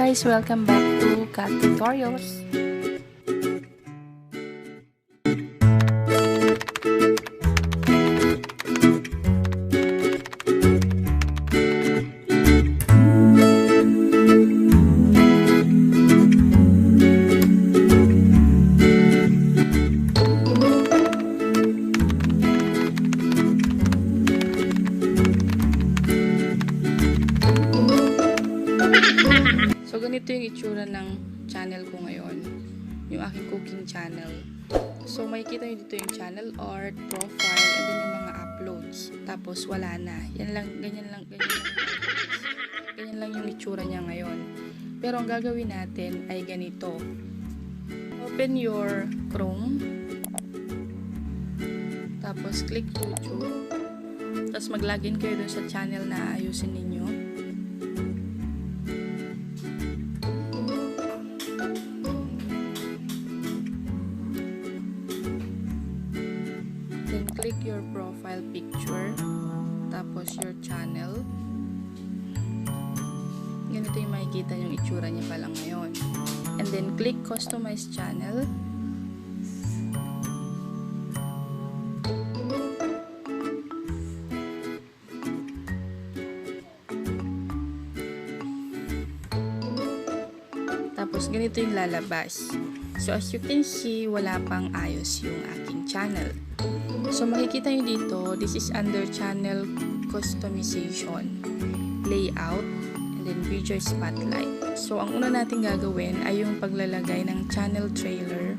guys! Welcome back to KATHutorials. So, ganito yung itsura ng channel ko ngayon. Yung aking cooking channel. So, makikita nyo dito yung channel art, profile, and then yung mga uploads. Tapos, wala na. Yan lang, ganyan lang. Ganyan lang yung itsura niya ngayon. Pero, ang gagawin natin ay ganito. Open your Chrome. Tapos, click YouTube. Tapos, mag-login kayo dun sa channel na ayusin ninyo. Then click your profile picture, tapos your channel. Ganito yung makikita yung itsura niya pa lang ngayon. And then click customize channel. Tapos ganito yung lalabas. So as you can see, wala pang ayos yung aking channel. So, makikita nyo dito, this is under channel customization, layout, and then video spotlight. So, ang una natin gagawin ay yung paglalagay ng channel trailer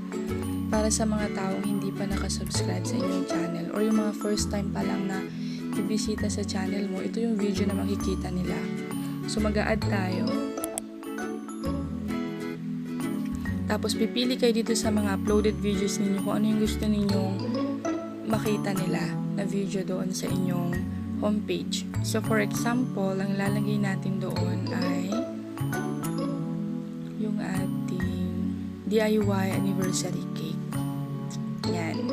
para sa mga taong hindi pa nakasubscribe sa inyong channel or yung mga first time pa lang na bibisita sa channel mo, ito yung video na makikita nila. So, mag-a-add tayo. Tapos, pipili kayo dito sa mga uploaded videos ninyo kung ano yung gusto ninyong makita nila na video doon sa inyong homepage. So, for example, ang lalagay natin doon ay yung ating DIY anniversary cake. Yan.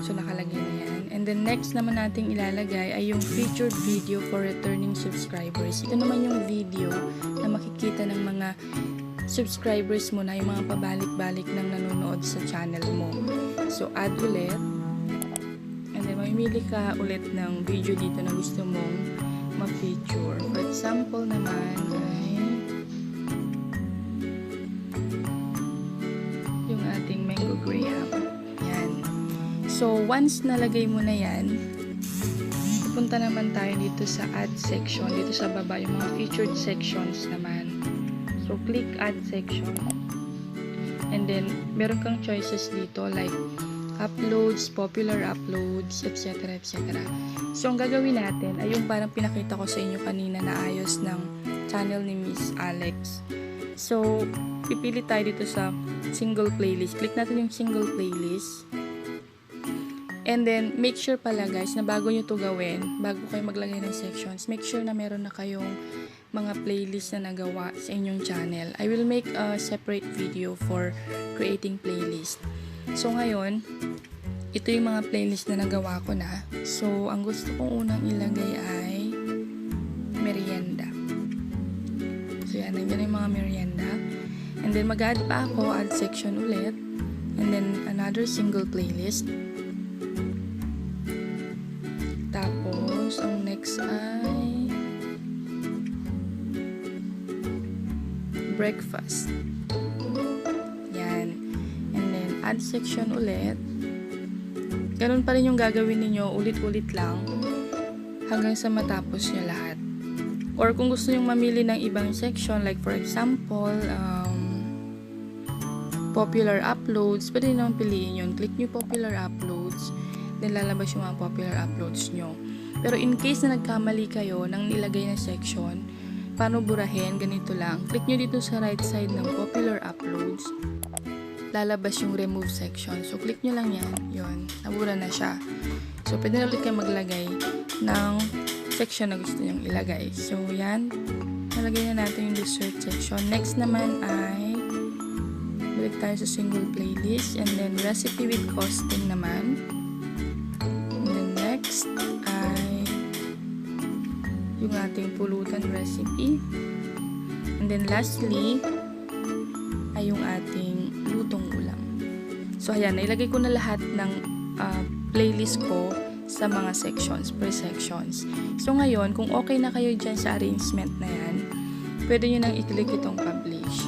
So, nakalagay na yan. And then, next naman nating ilalagay ay yung featured video for returning subscribers. Ito naman yung video na makikita ng mga subscribers mo na, yung mga pabalik-balik nang nanonood sa channel mo. So, add ulit. And then, mamimili ka ulit ng video dito na gusto mong ma-feature. For example naman ay yung ating mango graham. Yan. So, once nalagay mo na yan, pupunta naman tayo dito sa add section. Dito sa baba, yung mga featured sections naman. So, click add section. And then, meron kang choices dito like uploads, popular uploads, etc. etc. So, ang gagawin natin ay yung parang pinakita ko sa inyo kanina na ayos ng channel ni Miss Alex. So, pipili tayo dito sa single playlist. Click natin yung single playlist. And then, make sure pala guys na bago nyo to gawin, bago kayo maglagay ng sections, make sure na meron na kayong mga playlist na nagawa sa inyong channel. I will make a separate video for creating playlist. So, ngayon, ito yung mga playlist na nagawa ko na. So, ang gusto kong unang ilagay ay merienda. So, yan. Nandiyan yung mga merienda. And then, mag-add pa ako, add section ulit. And then, another single playlist. Tapos, ang next ay breakfast. Yan. And then, add section ulit. Ganun pa rin yung gagawin ninyo, ulit-ulit lang hanggang sa matapos nyo lahat. Or kung gusto nyo mamili ng ibang section, like for example, popular uploads, pwede nyo piliin yun. Click nyo popular uploads, then lalabas yung mga popular uploads nyo. Pero in case na nagkamali kayo ng nilagay na section, paano burahin? Ganito lang. Click nyo dito sa right side ng popular uploads. Lalabas yung remove section. So, click nyo lang yan. Yun. Nabura na siya. So, pwede na ulit kayo maglagay ng section na gusto nyong ilagay. So, yan. Nalagay na natin yung dessert section. Next naman ay balik tayo sa single playlist. And then, recipe with costing naman. And then, next ay yung ating pulutan recipe. And then lastly, ay yung ating lutong ulam. So ayan, nailagay ko na lahat ng playlist ko sa mga sections, per sections. So ngayon, kung okay na kayo dyan sa arrangement na yan, pwede nyo nang i-click itong publish.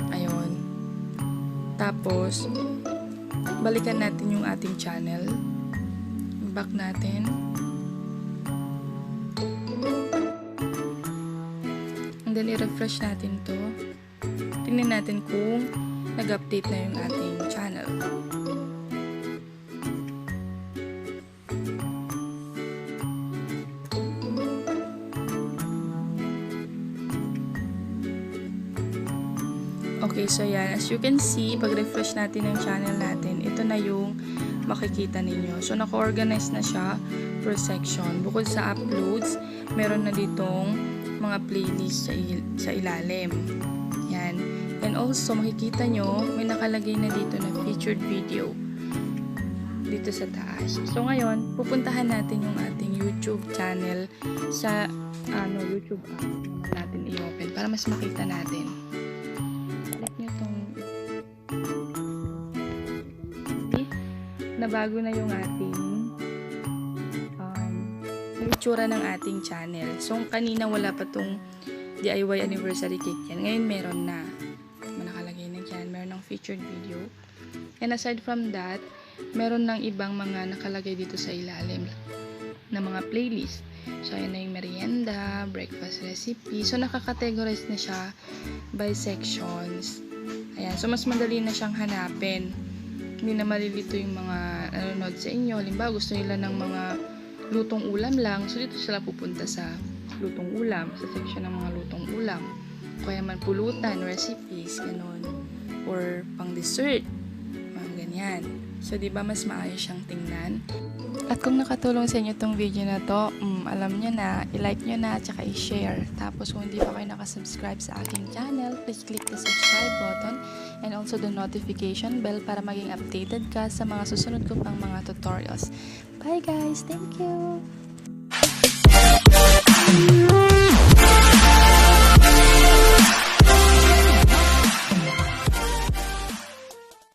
Ayun. Tapos, balikan natin yung ating channel. Back natin. And then, i-refresh natin to. Tingnan natin kung nag-update na yung ating channel. Okay, so yan. As you can see, pag-refresh natin yung channel natin, ito na yung makikita ninyo. So, naka-organize na siya per section. Bukod sa uploads, meron na ditong mga playlist sa ilalim. Yan. And also, makikita nyo, may nakalagay na dito na featured video dito sa taas. So, ngayon, pupuntahan natin yung ating YouTube channel sa YouTube app natin i-open para mas makita natin. Click nyo itong nabago na yung ating itsura ng ating channel. So, kanina wala pa tong DIY anniversary cake yan. Ngayon, meron na. Nakalagay na dyan. Meron ng featured video. And aside from that, meron ng ibang mga nakalagay dito sa ilalim na mga playlist. So, ayan na yung merienda, breakfast recipe. So, nakakategorize na siya by sections. Ayan. So, mas madali na siyang hanapin. Hindi na malilito yung mga nanonood sa inyo. Halimbawa, gusto nila ng mga lutong ulam lang. So, dito sila pupunta sa lutong ulam, sa section ng mga lutong ulam. Kaya man pulutan, recipes, ganun. Or pang dessert. Mga ganyan. So, di ba mas maayos siyang tingnan? At kung nakatulong sa inyo tong video na to, alam nyo na, i-like nyo na, at saka i-share. Tapos, kung hindi pa kayo nakasubscribe sa aking channel, please click the subscribe button and also the notification bell para maging updated ka sa mga susunod ko pang mga tutorials. Bye guys! Thank you!